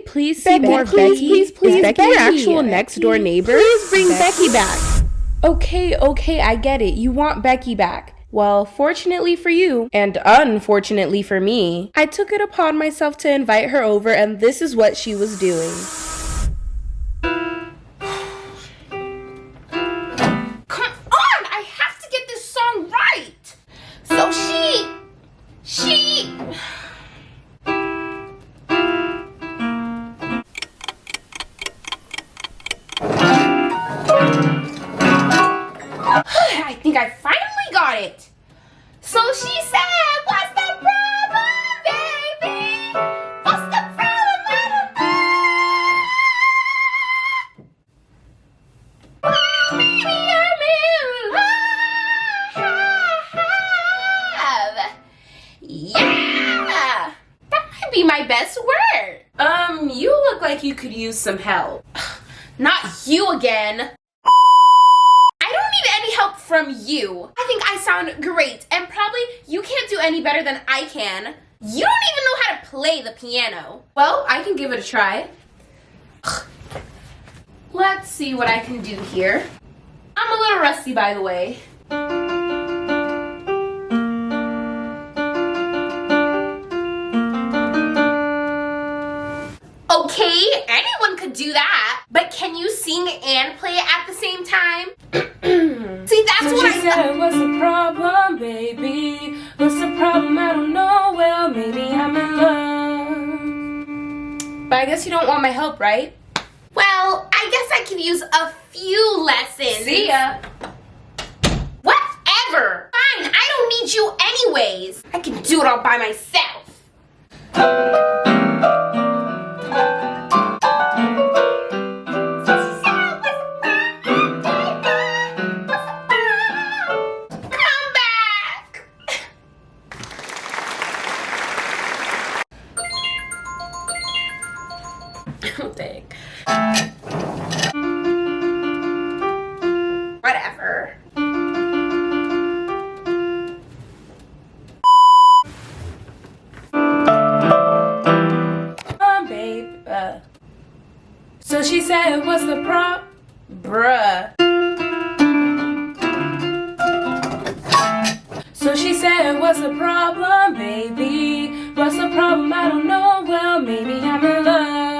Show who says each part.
Speaker 1: please see more Becky? Please, is Becky your actual next door neighbor?
Speaker 2: Please bring Becky back.
Speaker 1: Okay, I get it. You want Becky back. Well, fortunately for you, and unfortunately for me, I took it upon myself to invite her over, and this is what she was doing.
Speaker 2: Come on! I have to get this song right! So she... I think I finally got it. So she said, what's the problem, baby? What's the problem, little girl? Well, baby, I'm in love. Yeah! That might be my best word.
Speaker 1: You look like you could use some help.
Speaker 2: Not you again. I don't need any help from you. I think I sound great, and probably you can't do any better than I can. You don't even know how to play the piano.
Speaker 1: Well, I can give it a try. Let's see what I can do here. I'm a little rusty, by the way.
Speaker 2: Okay, anyone could do that. But can you sing and play it at the same time? See, that's what I
Speaker 1: said. What's the problem, baby? What's the problem? I don't know. Well, maybe I'm in love. But I guess you don't want my help, right?
Speaker 2: Well, I guess I could use a few lessons.
Speaker 1: See ya.
Speaker 2: Whatever. Fine, I don't need you anyways. I can do it all by myself. Whatever.
Speaker 1: Babe. So she said, what's the bruh? So she said, what's the problem, baby? What's the problem? I don't know. Well, maybe I'm in love.